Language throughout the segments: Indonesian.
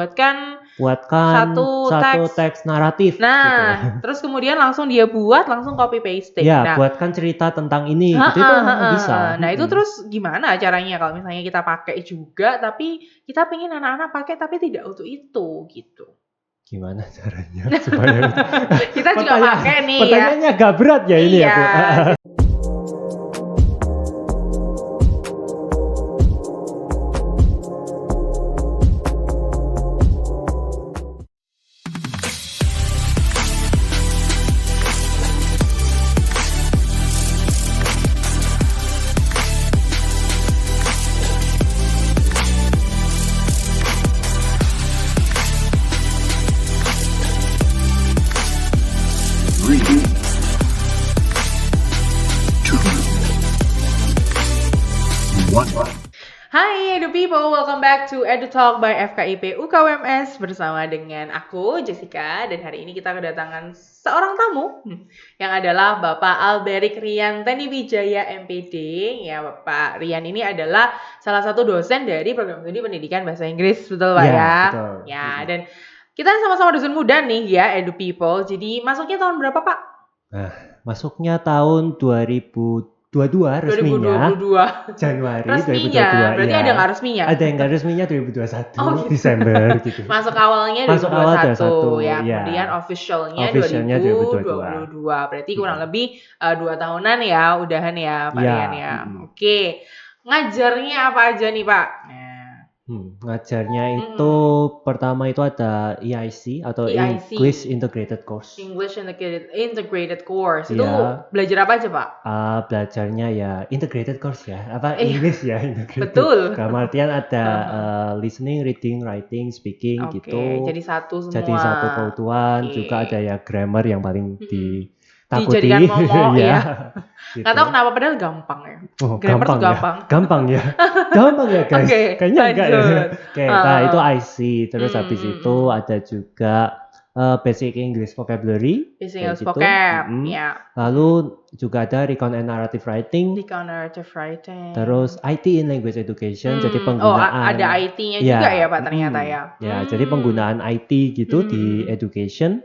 buatkan satu teks naratif gitu. Nah, terus kemudian langsung dia langsung copy pasting. Ya, Nah, buatkan cerita tentang ini gitu itu bisa. Nah, itu terus gimana caranya kalau misalnya kita pakai juga tapi kita pengen anak-anak pakai tapi tidak untuk itu gitu. Gimana caranya supaya kita juga pakai nih ya. Pertanyaannya agak berat ya ini ya, Bu. Hai Edu People, welcome back to Edu Talk by FKIP UKWMS bersama dengan aku Jessica, dan hari ini kita kedatangan seorang tamu yang adalah Bapak Alberic Rian Teni Wijaya MPD. Ya, Bapak Rian ini adalah salah satu dosen dari program studi pendidikan bahasa Inggris, betul Pak ya? Betul. Ya, dan kita sama-sama dosen muda nih ya Edu People. Jadi masuknya tahun berapa Pak? Nah, masuknya tahun 2022 resminya. 2022. Januari resminya, 2022. Berarti ya. ada nggak resminya? Ada yang nggak resminya 2021 Oh, gitu. Desember gitu. Masuk awalnya 2021 Masuk awal 2021, ya. ya. Kemudian officialnya 2022. Berarti kurang lebih 2 tahunan ya, udahan ya Pak Rian ya. Oke. Ngajarnya apa aja nih Pak? Ngajarnya itu pertama itu ada EIC atau English Integrated Course. English Integrated Course. Itu belajar apa aja Pak? Belajarnya ya integrated course ya. English ya integrated. Betul. Dalam artian ada listening, reading, writing, speaking gitu. Jadi satu semua. Jadi satu keutuhan. Juga ada ya grammar yang paling ditakuti. Dijadikan momok ya. Gitu. Nggak tahu kenapa padahal gampang ya. Grammar tuh gampang. Gampang ya. Gampang ya guys. Kayaknya enggak ya. Nah itu IC. Terus habis itu ada juga Basic English Vocabulary. Basic English Vocab. Lalu juga ada Recon and Narrative Writing. Terus IT in Language Education. Jadi penggunaan. Ada IT-nya juga ya Pak ternyata ya. Ya, jadi penggunaan IT gitu di education,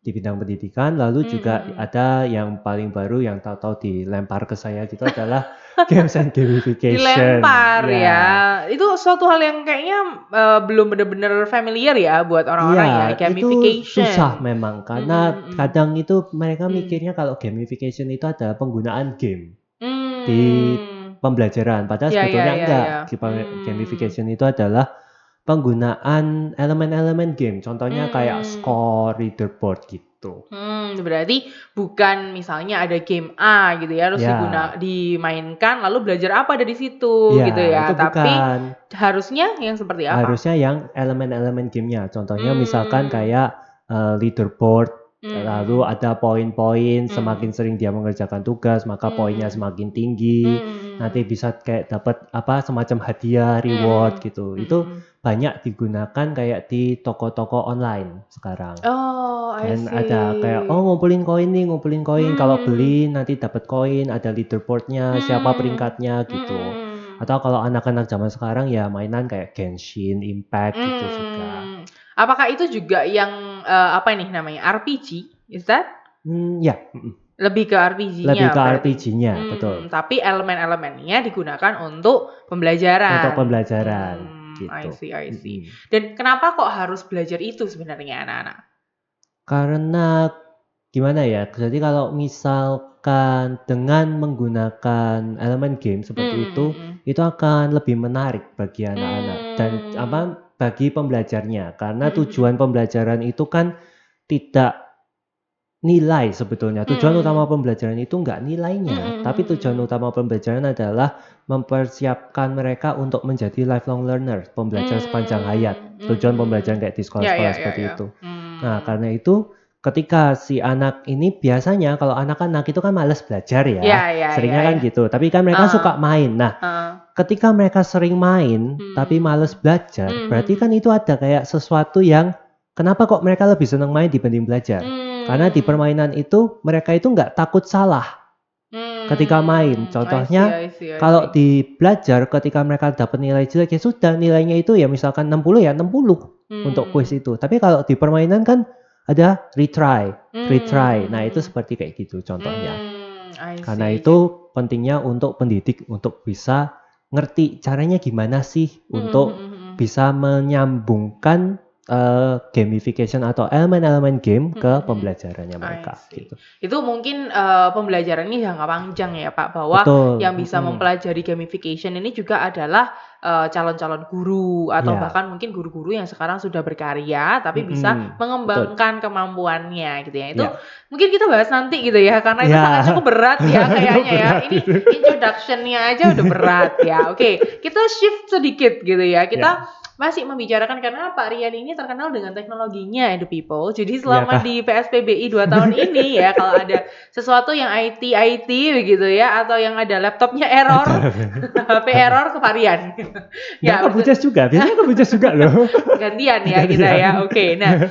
di bidang pendidikan. Lalu juga ada yang paling baru yang tahu-tahu dilempar ke saya gitu adalah games and gamification. Dilempar ya. Itu suatu hal yang kayaknya belum benar-benar familiar ya buat orang-orang ya. Gamification. Itu susah memang karena kadang itu mereka mikirnya kalau gamification itu adalah penggunaan game di pembelajaran. Padahal sebetulnya enggak. Gamification itu adalah penggunaan elemen-elemen game. Contohnya kayak score, leaderboard gitu. Berarti bukan misalnya ada game A gitu ya, harus dimainkan lalu belajar apa dari situ gitu ya. Tapi harusnya yang seperti apa? Harusnya yang elemen-elemen gamenya. Contohnya misalkan kayak leaderboard. Lalu ada poin-poin, semakin sering dia mengerjakan tugas maka poinnya semakin tinggi. Nanti bisa kayak dapat semacam hadiah, reward gitu. Itu banyak digunakan kayak di toko-toko online sekarang. Dan ada kayak ngumpulin koin. Kalau beli nanti dapat koin, ada leaderboardnya, siapa peringkatnya gitu. Atau kalau anak-anak zaman sekarang ya mainan kayak Genshin Impact gitu juga. Apakah itu juga yang RPG? Is that? Ya. Lebih ke RPG-nya. Lebih ke RPG-nya, betul. Tapi elemen-elemennya digunakan untuk pembelajaran. Gitu. I see. Dan kenapa kok harus belajar itu sebenarnya anak-anak? Karena gimana ya? Jadi kalau misalkan dengan menggunakan elemen game seperti itu akan lebih menarik bagi anak-anak dan bagi pembelajarnya. Karena tujuan pembelajaran itu kan tidak nilai sebetulnya. Tujuan utama pembelajaran itu enggak nilainya, tapi tujuan utama pembelajaran adalah mempersiapkan mereka untuk menjadi lifelong learner, pembelajar sepanjang hayat. Tujuan pembelajaran kayak di sekolah-sekolah seperti itu. Nah, karena itu ketika si anak ini biasanya kalau anak-anak itu kan malas belajar ya. Seringnya kan gitu. Tapi kan mereka suka main. Nah, ketika mereka sering main tapi malas belajar, berarti kan itu ada kayak sesuatu yang kenapa kok mereka lebih senang main dibanding belajar? Karena di permainan itu mereka itu nggak takut salah ketika main. Contohnya kalau di belajar ketika mereka dapat nilai jelek ya sudah nilainya itu ya misalkan 60 ya 60. untuk kuis itu. Tapi kalau di permainan kan ada retry. Nah, itu seperti kayak gitu contohnya. Karena itu pentingnya untuk pendidik untuk bisa ngerti caranya gimana sih untuk bisa menyambungkan gamification atau elemen-elemen game ke pembelajarannya mereka gitu. Itu mungkin pembelajaran ini jangka panjang ya Pak, bahwa yang bisa mempelajari gamification ini juga adalah calon-calon guru atau bahkan mungkin guru-guru yang sekarang sudah berkarya tapi bisa mengembangkan kemampuannya gitu ya. Itu mungkin kita bahas nanti gitu ya, karena itu sangat cukup berat ya kayaknya ya. Ini introduction-nya aja udah berat ya. Oke, kita shift sedikit gitu ya. Kita masih membicarakan karena Pak Rian ini terkenal dengan teknologinya Edu People. Jadi selama di PSPBI 2 tahun ini ya, kalau ada sesuatu yang IT begitu ya, atau yang ada laptopnya error, HP error ke Pak Rian. Ya, kebujas juga. Biasanya kebujas juga loh. Gantian ya kita ya. Oke, nah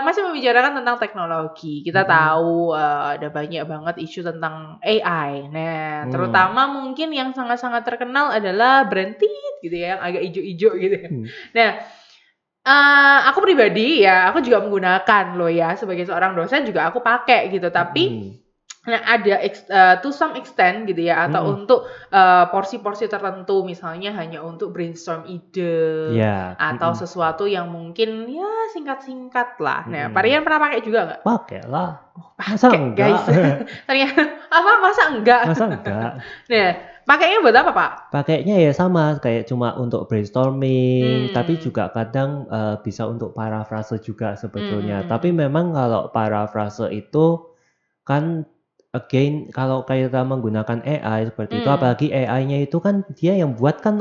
masih membicarakan tentang teknologi. Kita tahu ada banyak banget isu tentang AI. Nah, terutama mungkin yang sangat-sangat terkenal adalah Brandtit gitu ya, yang agak ijo-ijo gitu ya. Nah, aku pribadi ya, aku juga menggunakan loh ya, sebagai seorang dosen juga aku pakai gitu. Tapi nah ada to some extent gitu ya, atau untuk porsi-porsi tertentu, misalnya hanya untuk brainstorm ide atau sesuatu yang mungkin ya singkat-singkat lah. Nah, Pak Rian pernah pakai juga nggak? Pakai lah. Masa enggak? Guys. Ternyata apa? Masa enggak? Nah, pakainya buat apa Pak? Pakainya ya sama, kayak cuma untuk brainstorming, tapi juga kadang bisa untuk parafrase juga sebetulnya. Tapi memang kalau parafrase itu kan again, kalau kita menggunakan AI seperti itu, apalagi AI-nya itu kan dia yang buat kan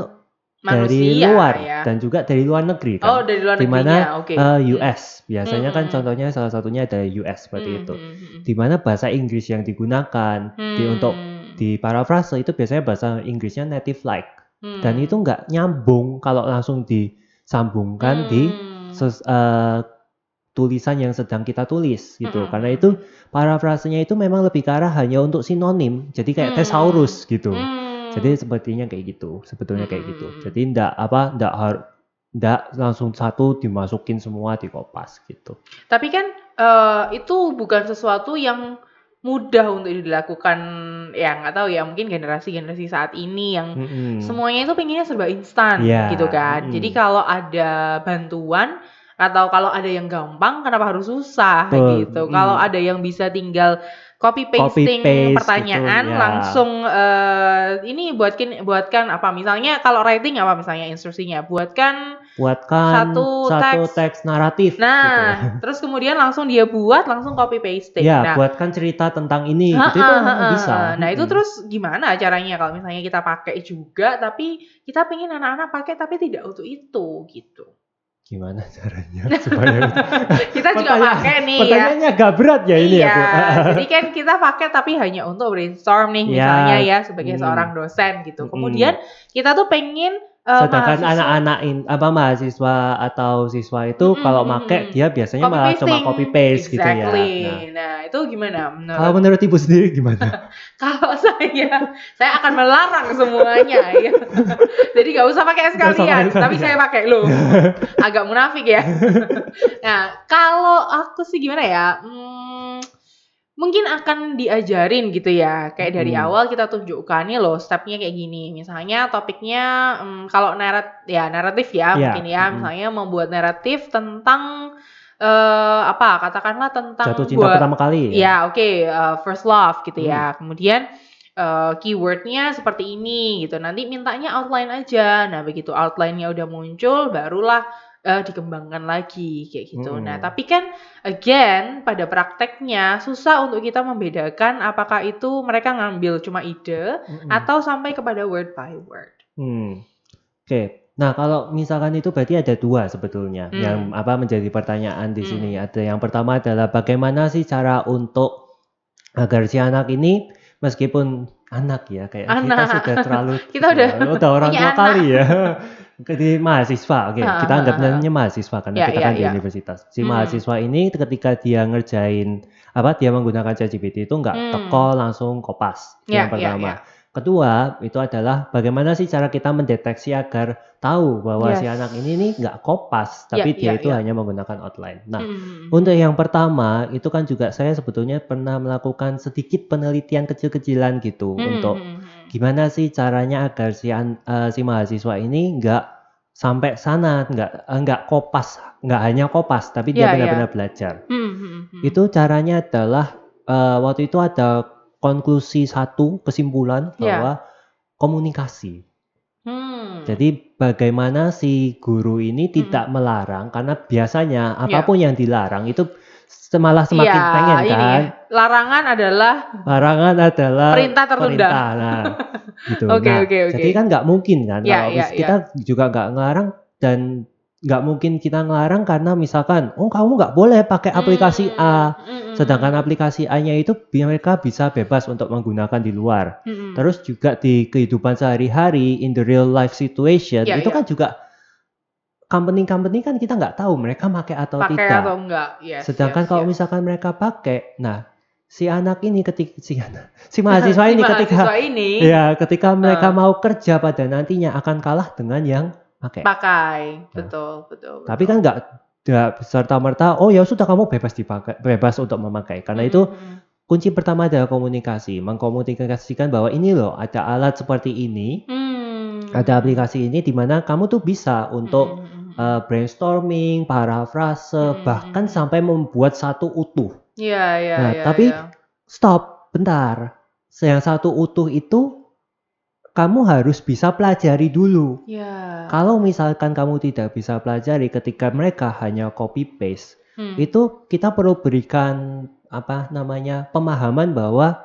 dari luar dan juga dari luar negeri kan. Oh, dari luar negerinya. Dimana US biasanya kan contohnya salah satunya ada US seperti itu. Dimana bahasa Inggris yang digunakan untuk di parafrase itu biasanya bahasa Inggrisnya native like, dan itu nggak nyambung kalau langsung disambungkan di tulisan yang sedang kita tulis gitu. Karena itu parafrasenya itu memang lebih ke arah hanya untuk sinonim, jadi kayak thesaurus gitu. Jadi sepertinya kayak gitu, sebetulnya kayak gitu. Jadi ndak langsung satu dimasukin semua di Kopas gitu. Tapi kan itu bukan sesuatu yang mudah untuk dilakukan, ya nggak tahu ya, mungkin generasi-generasi saat ini yang semuanya itu pengennya serba instan gitu kan. Jadi kalau ada bantuan atau kalau ada yang gampang, kenapa harus susah gitu. Kalau ada yang bisa tinggal copy pasting pertanyaan gitu, langsung ini buatkan apa, misalnya kalau writing apa, misalnya instruksinya buatkan satu teks naratif. Nah, gitu. Terus kemudian langsung dia langsung copy pasting. Ya, buatkan cerita tentang ini gitu, itu bisa. Nah, itu terus gimana caranya kalau misalnya kita pakai juga tapi kita pengen anak-anak pakai tapi tidak untuk itu gitu. Gimana caranya supaya kita juga pakai nih pertanyaannya agak berat ya ini ya Bu. Jadi kan kita pakai tapi hanya untuk brainstorm nih misalnya ya sebagai seorang dosen gitu. Kemudian kita tuh pengen sedangkan anak-anak mahasiswa atau siswa itu kalau make dia biasanya malah cuma copy paste gitu ya. Nah, itu gimana kalau menurut Ibu sendiri gimana? Kalau saya akan melarang semuanya ya. Jadi nggak usah pakai sekalian, tapi saya pakai loh. Agak munafik ya. Nah, kalau aku sih gimana ya? Mungkin akan diajarin gitu ya, kayak dari awal kita tunjukkan nih loh stepnya kayak gini. Misalnya topiknya kalau naratif ya mungkin ya, misalnya membuat naratif tentang katakanlah tentang jatuh cinta pertama kali ya. First love gitu ya. Kemudian keywordnya seperti ini gitu. Nanti mintanya outline aja. Nah, begitu outline-nya udah muncul, barulah dikembangkan lagi kayak gitu. Nah, tapi kan again pada prakteknya susah untuk kita membedakan apakah itu mereka ngambil cuma ide atau sampai kepada word by word. Oke. Nah, kalau misalkan itu berarti ada dua sebetulnya yang menjadi pertanyaan di sini. Ada yang pertama adalah bagaimana sih cara untuk agar si anak ini, meskipun anak ya, kayak kita sudah terlalu kita udah orang tua kali ya. Jadi mahasiswa, kita anggapnya mahasiswa karena kita kan di universitas. Si mahasiswa ini ketika dia ngerjain dia menggunakan ChatGPT itu nggak teko langsung kopas yang pertama. kedua itu adalah bagaimana sih cara kita mendeteksi agar tahu bahwa si Yes. anak ini nih nggak kopas, Ya, tapi dia ya, itu ya. hanya menggunakan outline. Nah, Mhm. untuk yang pertama itu kan juga saya sebetulnya pernah melakukan sedikit penelitian kecil-kecilan gitu untuk Mhm. gimana sih caranya agar si mahasiswa ini nggak sampai sana, nggak kopas, nggak hanya kopas, tapi dia Ya, benar-benar ya. belajar. Mhm. Itu caranya adalah waktu itu ada konklusi satu kesimpulan Ya. bahwa komunikasi. Hmm. Jadi bagaimana si guru ini tidak Mhm. melarang karena biasanya Ya. apapun yang dilarang itu malah Iya, semakin pengen ini kan. larangan adalah Larangan adalah perintah tertunda. perintah. Nah, gitu. Oke, Nah, oke, oke. jadi kan nggak mungkin kan Ya, kalau ya, ya. kita juga nggak ngelarang dan nggak mungkin kita ngelarang karena misalkan, oh kamu nggak boleh pakai aplikasi A. Sedangkan aplikasi A-nya itu mereka bisa bebas untuk menggunakan di luar. Mhm. Terus juga di kehidupan sehari-hari, in the real life situation, Ya, itu ya. kan juga company kan kita nggak tahu mereka pakai atau Pakai tidak. atau enggak? Yes, Sedangkan yes, kalau yes. misalkan mereka pakai, nah si anak ini si mahasiswa Si ini mahasiswa ini ketika mereka mau kerja pada nantinya akan kalah dengan yang pakai. pakai. Nah, Betul, betul, tapi betul. kan nggak serta-merta, oh ya sudah kamu bebas untuk memakai. Karena itu kunci pertama adalah komunikasi. Mengkomunikasikan bahwa ini loh ada alat seperti ini, ada aplikasi ini di mana kamu tuh bisa untuk brainstorming, parafrase, bahkan sampai membuat satu utuh. Iya, iya, Nah, iya, tapi iya. stop, bentar. Yang satu utuh itu kamu harus bisa pelajari dulu. Iya. Kalau misalkan kamu tidak bisa pelajari ketika mereka hanya copy paste, itu kita perlu berikan pemahaman bahwa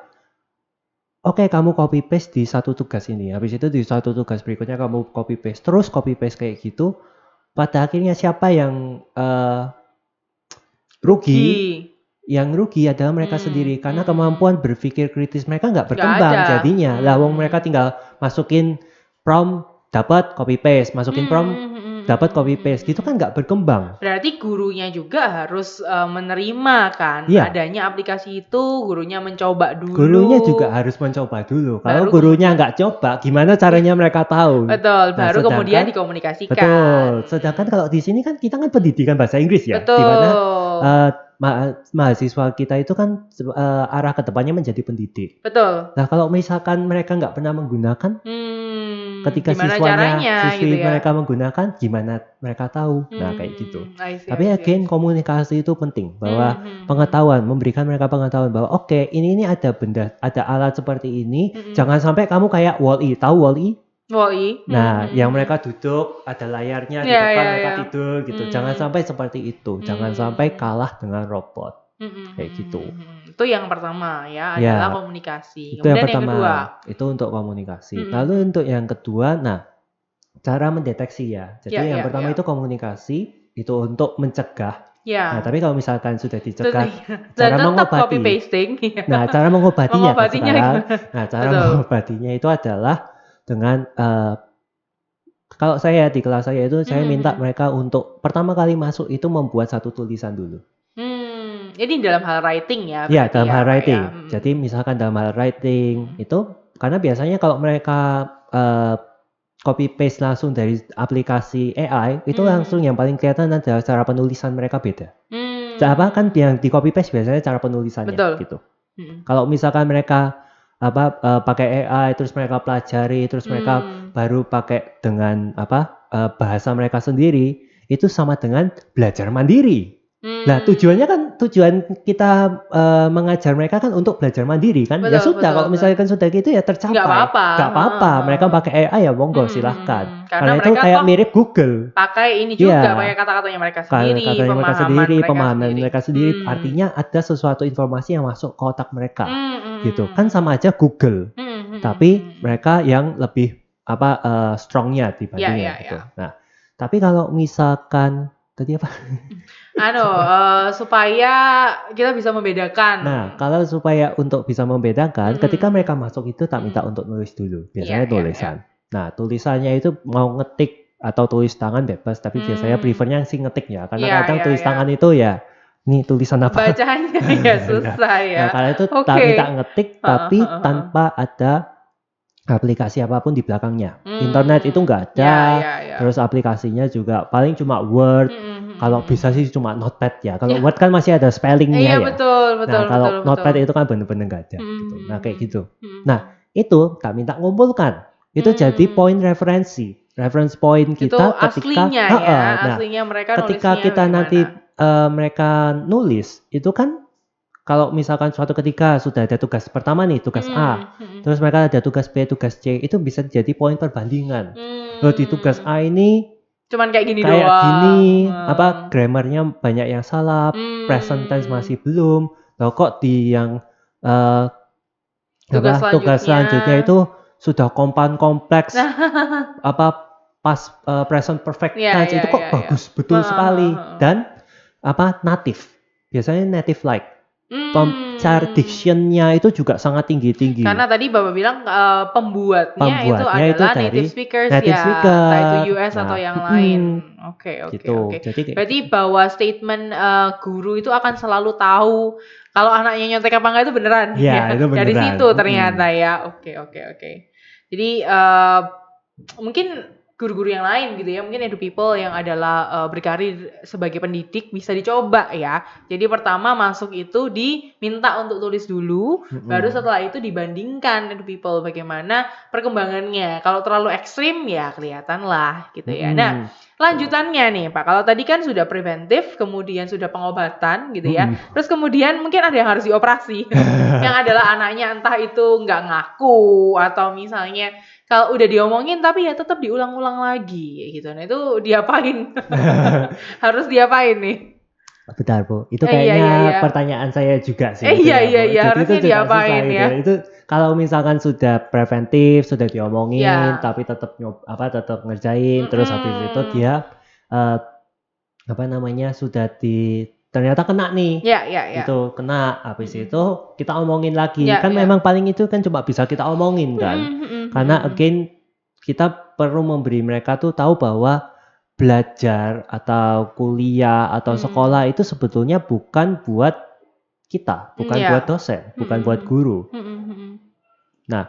oke, kamu copy paste di satu tugas ini, habis itu di satu tugas berikutnya kamu copy paste, terus copy paste kayak gitu. Pada akhirnya siapa yang rugi? Yang rugi adalah mereka sendiri karena kemampuan berpikir kritis mereka nggak berkembang jadinya. Lah wong mereka tinggal masukin prompt dapat copy paste, masukin prompt dapat copy paste, gitu kan nggak berkembang. Berarti gurunya juga harus menerima kan Iya. adanya aplikasi itu, gurunya mencoba dulu. Gurunya juga harus mencoba dulu. Kalau Baru gurunya nggak coba, gimana caranya mereka tahu? Betul, Nah, baru kemudian dikomunikasikan. Betul. Sedangkan kalau di sini kan kita kan pendidikan bahasa Inggris ya, di mana mahasiswa kita itu kan arah ke depannya menjadi pendidik. Betul. Nah, kalau misalkan mereka nggak pernah menggunakan, ketika siswi gitu ya? mereka menggunakan, gimana mereka tahu? Nah, kayak gitu. Tapi again, komunikasi itu penting, bahwa pengetahuan, memberikan mereka pengetahuan bahwa oke, ini ada benda, ada alat seperti ini, jangan sampai kamu kayak Wall-E, tahu Wall-E? Wall-E. Nah, yang mereka duduk, ada layarnya di depan, mereka tidur gitu. Jangan sampai seperti itu. Jangan sampai kalah dengan robot. Kayak gitu. Itu yang pertama ya, adalah komunikasi. Itu yang Kemudian pertama. yang kedua. Itu untuk komunikasi. Lalu untuk yang kedua, nah, cara mendeteksi ya. Jadi yang pertama itu komunikasi, itu untuk mencegah. Ya. Nah, tapi kalau misalkan sudah dicegah, cara mengobati. Copy pasting. Nah, cara mengobatinya kan sekarang. Nah, cara mengobatinya itu adalah dengan kalau saya di kelas saya itu saya minta mereka untuk pertama kali masuk itu membuat satu tulisan dulu. Ini dalam hal writing ya? Iya, dalam hal writing. Jadi misalkan dalam hal writing itu karena biasanya kalau mereka copy paste langsung dari aplikasi AI itu langsung yang paling kelihatan adalah cara penulisan mereka beda. Kan yang di copy paste biasanya cara penulisannya gitu. Kalau misalkan mereka pakai AI terus mereka pelajari terus mereka baru pakai dengan bahasa mereka sendiri, itu sama dengan belajar mandiri. Nah, tujuan kita mengajar mereka kan untuk belajar mandiri kan. Ya sudah, kalau misalkan sudah gitu ya tercapai. Nggak apa-apa. Mereka pakai AI ya monggo silahkan. Karena itu kayak mirip Google. Pakai ini juga, pakai kata-katanya mereka sendiri, pemahaman mereka sendiri. Artinya ada sesuatu informasi yang masuk ke otak mereka. Gitu. Kan sama aja Google. Tapi mereka yang lebih strongnya dibandingnya gitu. Nah, tapi kalau misalkan tadi apa? Supaya kita bisa membedakan. Nah, kalau supaya untuk bisa membedakan, ketika mereka masuk itu tak minta untuk nulis dulu. Biasanya tulisan. Nah, tulisannya itu mau ngetik atau tulis tangan bebas, tapi biasanya prefernya sih ngetik ya. Karena kadang tulis tangan itu ya, ini tulisan apa? Bacanya ya susah ya. Nah, karena itu tak minta ngetik, tapi tanpa ada aplikasi apapun di belakangnya. Internet itu nggak Ya, ada, ya, ya. terus aplikasinya juga paling cuma Word. Kalau bisa sih cuma Notepad ya. Kalau Ya. Word kan masih ada spellingnya Iya, ya. betul, Nah, kalau betul. Notepad itu kan bener-bener nggak ada gitu. Nah, kayak gitu. Nah, itu tak minta ngumpulkan. Itu jadi poin referensi. Reference point Itu kita ketika aslinya ya, nah, aslinya mereka ketika nulisnya kita nanti bagaimana. mereka nulis itu kan kalau misalkan suatu ketika sudah ada tugas pertama nih, tugas A, terus mereka ada tugas B, tugas C, itu bisa jadi poin perbandingan. Loh, di tugas A ini Cuman kayak gini kayak doang. gini, grammarnya banyak yang salah, present tense masih belum. Loh, kok di yang tugas selanjutnya itu sudah kompleks, present perfect Ya, tense itu ya, kok ya, ya. bagus betul sekali dan native. Biasanya native like. Cara diction-nya itu juga sangat tinggi. Karena tadi Bapak bilang pembuatnya itu Pembuatnya itu adalah dari native speakers native ya, entah itu speaker. US atau Nah, yang lain. Oke. gitu. Jadi kayak Berarti gitu. bahwa statement guru itu akan selalu tahu kalau anaknya nyontek apa enggak itu beneran Ya, ya. itu Dari beneran. situ ternyata ya. Oke. Jadi mungkin guru-guru yang lain gitu ya, mungkin edu people yang adalah berkarir sebagai pendidik bisa dicoba ya. Jadi pertama masuk itu diminta untuk tulis dulu, baru setelah itu dibandingkan edu people bagaimana perkembangannya. Kalau terlalu ekstrim ya kelihatan lah gitu ya. Nah, lanjutannya nih Pak, kalau tadi kan sudah preventif, kemudian sudah pengobatan gitu ya, terus kemudian mungkin ada yang harus dioperasi, yang adalah anaknya entah itu nggak ngaku atau misalnya kalau udah diomongin tapi ya tetap diulang-ulang lagi gitu. Nah itu diapain? Harus diapain nih? Bentar, Bu. Itu kayaknya pertanyaan saya juga sih. Iya. Jadi Harusnya itu juga susah diapain ya? Itu kalau misalkan sudah preventif, sudah diomongin, Ya. tapi tetap tetap ngerjain, terus habis itu dia sudah ternyata kena nih. Ya. Itu kena, habis itu kita omongin lagi. Ya, Kan ya. memang paling itu kan cuma bisa kita omongin kan. Karena again kita perlu memberi mereka tuh tahu bahwa belajar atau kuliah atau sekolah itu sebetulnya bukan buat kita, bukan buat dosen, bukan buat guru. Nah,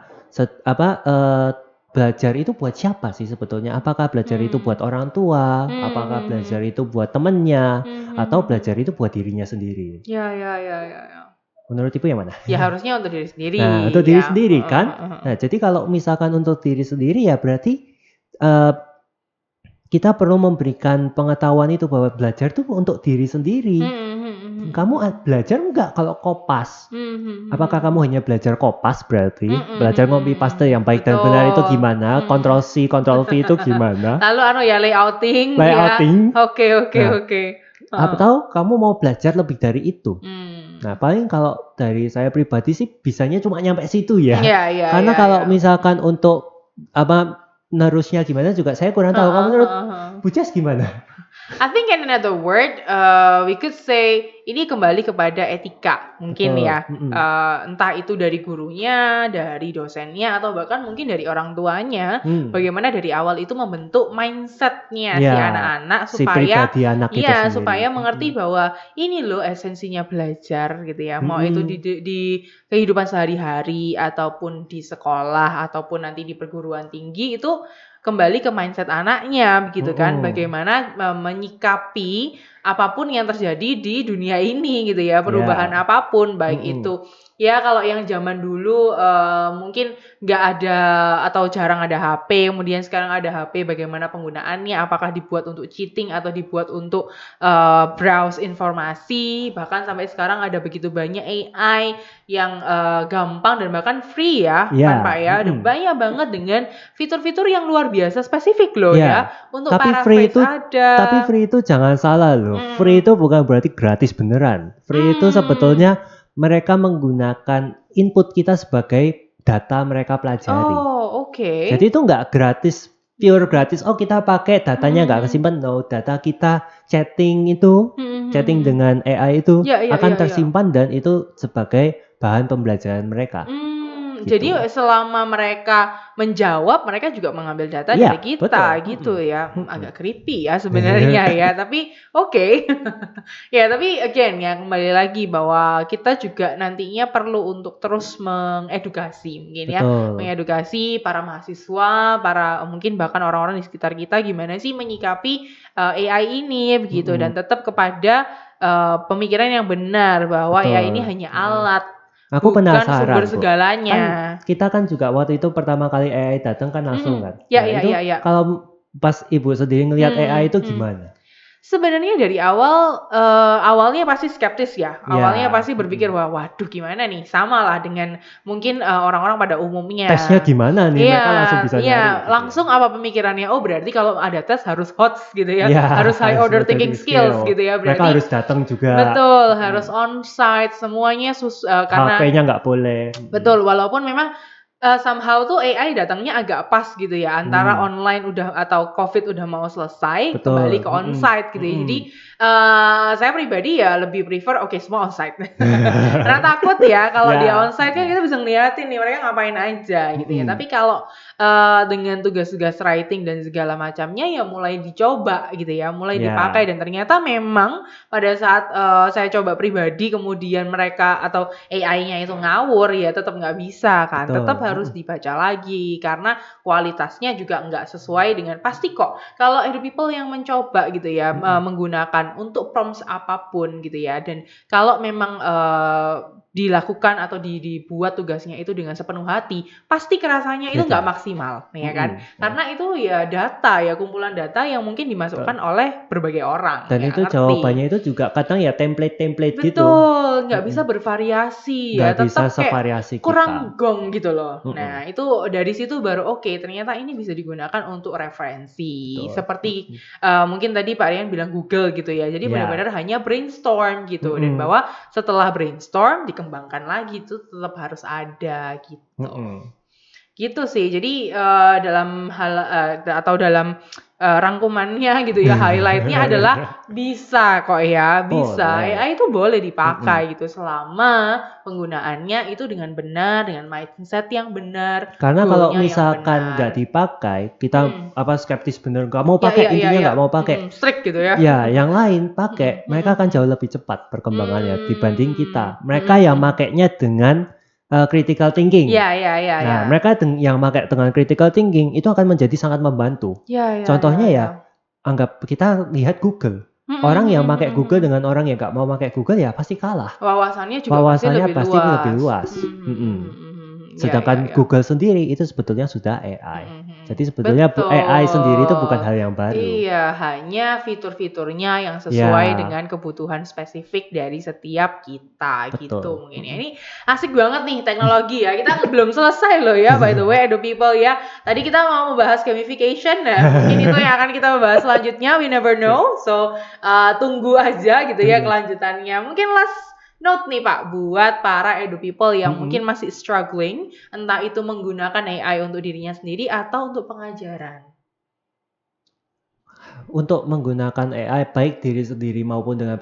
belajar itu buat siapa sih sebetulnya? Apakah belajar itu buat orang tua? Apakah belajar itu buat temennya? Atau belajar itu buat dirinya sendiri? Ya. Menurut Ibu yang mana? Ya harusnya untuk diri sendiri. Nah, untuk diri sendiri kan? Nah, jadi kalau misalkan untuk diri sendiri ya berarti kita perlu memberikan pengetahuan itu bahwa belajar itu untuk diri sendiri. Kamu belajar enggak kalau kopas? Apakah kamu hanya belajar kopas berarti? Belajar copy paste yang baik dan benar itu gimana? Ctrl C, Ctrl V itu gimana? Lalu layouting. Oke. Atau kamu mau belajar lebih dari itu? Nah, paling kalau dari saya pribadi sih bisanya cuma nyampe situ ya. Karena kalau misalkan untuk nerusnya gimana juga saya kurang tahu. Kamu menurut Bu Jas gimana? I think in another word, we could say ini kembali kepada etika mungkin ya. Entah itu dari gurunya, dari dosennya, atau bahkan mungkin dari orang tuanya. Bagaimana dari awal itu membentuk mindsetnya si anak-anak supaya mengerti bahwa ini loh esensinya belajar gitu ya. Mau itu di kehidupan sehari-hari ataupun di sekolah ataupun nanti di perguruan tinggi itu kembali ke mindset anaknya begitu kan, bagaimana menyikapi apapun yang terjadi di dunia ini gitu ya, perubahan apapun baik itu ya kalau yang zaman dulu mungkin nggak ada atau jarang ada HP, kemudian sekarang ada HP, bagaimana penggunaannya, apakah dibuat untuk cheating atau dibuat untuk browse informasi, bahkan sampai sekarang ada begitu banyak AI yang gampang dan bahkan free ya kan Pak ya, ada banyak banget dengan fitur-fitur yang luar biasa spesifik loh ya untuk paraphrase ada. Tapi free itu jangan salah loh. Free itu bukan berarti gratis beneran. Free itu sebetulnya mereka menggunakan input kita sebagai data mereka pelajari. Jadi itu nggak gratis, pure gratis. Oh kita pakai datanya nggak kesimpan. No, data kita chatting itu, chatting dengan AI itu akan tersimpan dan itu sebagai bahan pembelajaran mereka. Jadi gitu. selama mereka menjawab, mereka juga mengambil data Iya, dari kita betul. gitu ya. Mhm. Agak creepy ya sebenarnya ya, tapi oke. Ya, tapi again ya kembali lagi bahwa kita juga nantinya perlu untuk terus mengedukasi mungkin ya, Betul. mengedukasi para mahasiswa, para mungkin bahkan orang-orang di sekitar kita gimana sih menyikapi AI ini begitu dan tetap kepada pemikiran yang benar bahwa AI ini Betul. hanya alat, Aku bukan sumber penasaran, Bu. Kan segalanya. kita kan juga waktu itu pertama kali AI datang kan langsung Mhm. kan. Ya Nah, ya itu ya ya. kalau pas Ibu sendiri ngelihat AI itu Mhm. gimana? Sebenarnya dari awal, awalnya pasti skeptis ya, awalnya Iya, pasti berpikir, "Wah, waduh gimana nih?" Sama lah dengan mungkin, orang-orang pada tesnya umumnya. gimana nih? Iya Mereka langsung bisa nyari iya, gitu ya? langsung apa pemikirannya, "Oh, berarti kalau ada tes harus HOTS," gitu ya, Iya, harus high harus order thinking loading skills skill. gitu ya, Mereka berarti harus datang juga. betul, harus onsite semuanya karena HP-nya nggak boleh. betul, walaupun memang, somehow tuh AI datangnya agak pas gitu ya, antara Mhm. online udah atau Covid udah mau selesai, kembali Betul. ke onsite gitu ya. Jadi, Mhm. saya pribadi ya lebih prefer oke semua onsite. Karena takut ya kalau dia Ya. onsite kan kita bisa ngeliatin nih mereka ngapain aja gitu ya. Mhm. Tapi kalau, dengan tugas-tugas writing dan segala macamnya ya mulai dicoba gitu ya, mulai dipakai Ya. dan ternyata memang pada saat, saya coba pribadi kemudian mereka atau AI-nya itu ngawur ya tetap nggak bisa kan, tetap Betul. harus dibaca lagi karena kualitasnya juga nggak sesuai dengan pasti kok kalau ada people yang mencoba gitu ya, menggunakan untuk prompts apapun gitu ya dan kalau memang, dilakukan atau dibuat tugasnya itu dengan sepenuh hati, pasti kerasanya itu nggak Beda. maksimal, ya kan? Heeh. Karena itu ya data ya, kumpulan data yang mungkin dimasukkan Betul. oleh berbagai orang, Dan ya itu ngerti. jawabannya itu juga kadang ya template-template gitu. Betul, nggak bisa Mhm. bervariasi Nggak ya, bisa tetap kayak sevariasi kita. kurang gong gitu loh. Mhm. Nah, itu dari situ baru oke, ternyata ini bisa digunakan untuk referensi. Betul. Seperti, mungkin tadi Pak Rian bilang Google gitu ya, jadi Ya. benar-benar hanya brainstorm gitu dan Mhm. bahwa setelah brainstorm dikembangkan lagi itu tetap harus ada gitu. Mhm. Gitu sih. Jadi, dalam hal atau dalam, rangkumannya gitu ya, highlight-nya adalah bisa kok ya, bisa. Boleh. AI itu boleh Mhm. dipakai gitu, selama penggunaannya itu dengan benar, dengan mindset yang benar, Karena kalau goal-nya yang misalkan nggak benar. dipakai, kita Mhm. skeptis bener, nggak mau Ya pakai, ya ya intinya ya, nggak mau pakai. strict gitu ya. Ya, yang lain Mhm pakai, mhm mereka akan mhm. jauh lebih cepat perkembangannya dibanding kita. Mhm Mereka yang mhm. makainya dengan critical thinking. Ya ya ya ya. Nah, mereka yang pakai dengan critical thinking itu akan menjadi sangat membantu. Ya ya ya Contohnya ya, ya. anggap kita lihat Google. Mhm Orang yang mhm pakai mhm Google mhm. dengan orang yang nggak mau pakai Google ya pasti kalah. Wawasannya juga pasti Wawasannya lebih pasti lebih luas. luas. Mhm mhm Mhm. mhm mhm. Ya ya Sedangkan ya. Google sendiri itu sebetulnya sudah AI. Mhm mhm. Jadi sebetulnya AI sendiri itu bukan Betul. hal yang baru. Iya, hanya fitur-fiturnya yang sesuai Ya, dengan kebutuhan spesifik dari setiap kita, gitu betul. mungkin ya. Ini asik banget nih teknologi ya, kita belum selesai loh ya by the way Edu People ya. Tadi kita mau membahas gamification, nah mungkin itu yang akan kita bahas selanjutnya, we never know. So, tunggu aja gitu ya kelanjutannya. Mungkin last note nih Pak, buat para Edu People yang mungkin masih struggling, entah itu menggunakan AI untuk dirinya sendiri atau untuk pengajaran. Untuk menggunakan AI baik diri sendiri maupun dengan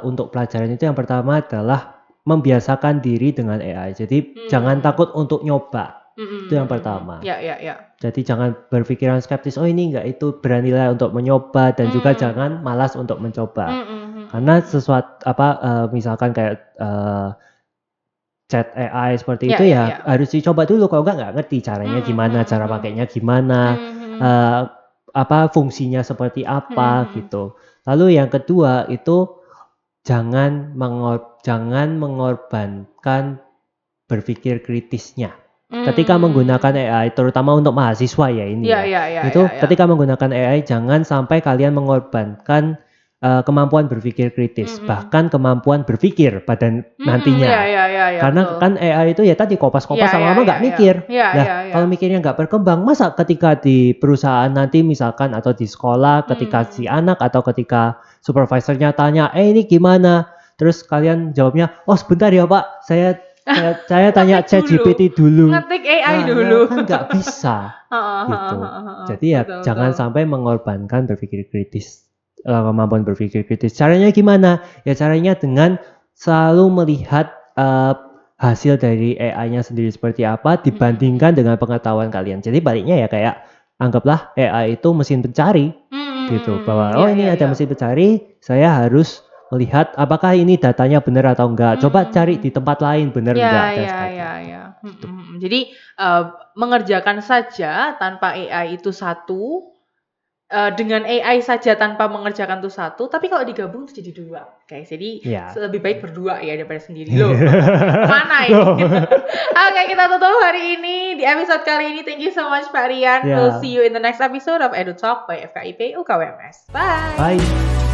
untuk pelajaran itu yang pertama adalah membiasakan diri dengan AI. Jadi jangan Hmm. takut untuk nyoba. Itu yang Mhm. pertama. Ya ya ya. Jadi jangan berpikiran skeptis, oh ini enggak itu, beranilah untuk mencoba dan juga Mmm. jangan malas untuk mencoba. Mhm Karena mhm. misalkan kayak chat AI seperti Ya itu ya ya ya. harus dicoba dulu, kalau enggak ngerti caranya Mhm gimana, mhm cara mhm. pakainya gimana, Mhm mhm. eee, fungsinya seperti Mhm apa mhm. gitu. Lalu yang kedua itu jangan mengorbankan berpikir kritisnya. Ketika menggunakan Mmm. AI terutama untuk mahasiswa ya ini Ya ya, ya ya ya itu ya. ketika menggunakan AI jangan sampai kalian mengorbankan, kemampuan berpikir kritis, Mhm. bahkan kemampuan berpikir pada Mhm. Ya nantinya. ya ya ya, Karena betul. kan AI itu ya tadi Ya kopas-kopas ya lama-lama ya nggak ya. mikir. Ya Lah ya ya. kalau mikirnya nggak berkembang, masa ketika di perusahaan nanti misalkan atau di sekolah ketika si Mmm. anak atau ketika supervisornya tanya, ini gimana?" Terus kalian jawabnya, "Oh sebentar ya Pak, saya tanya Ngetik dulu. ChatGPT dulu." Ngetik AI Nah ya dulu. kan nggak bisa, Heeh heeh gitu. heeh heeh. Jadi ya Betul jangan betul. sampai mengorbankan berpikir kritis, kemampuan berpikir kritis. Caranya gimana? Ya caranya dengan selalu melihat, hasil dari AI-nya sendiri seperti apa dibandingkan dengan pengetahuan kalian. Jadi baliknya ya kayak anggaplah AI itu mesin pencari gitu, bahwa oh ini ada mesin pencari, saya harus melihat apakah ini datanya benar atau enggak. Coba cari di tempat lain benar enggak dan sebagainya. Gitu. Jadi mengerjakan saja tanpa AI itu satu, dengan AI saja tanpa mengerjakan itu satu, tapi kalau digabung itu jadi dua. Oke, jadi lebih baik berdua ya daripada sendiri loh. Kemana ini? Oke, kita tutup hari ini di episode kali ini. Thank you so much Pak Rian. We'll see you in the next episode of Edu Talk by FKIP UKWMS. Bye. Bye.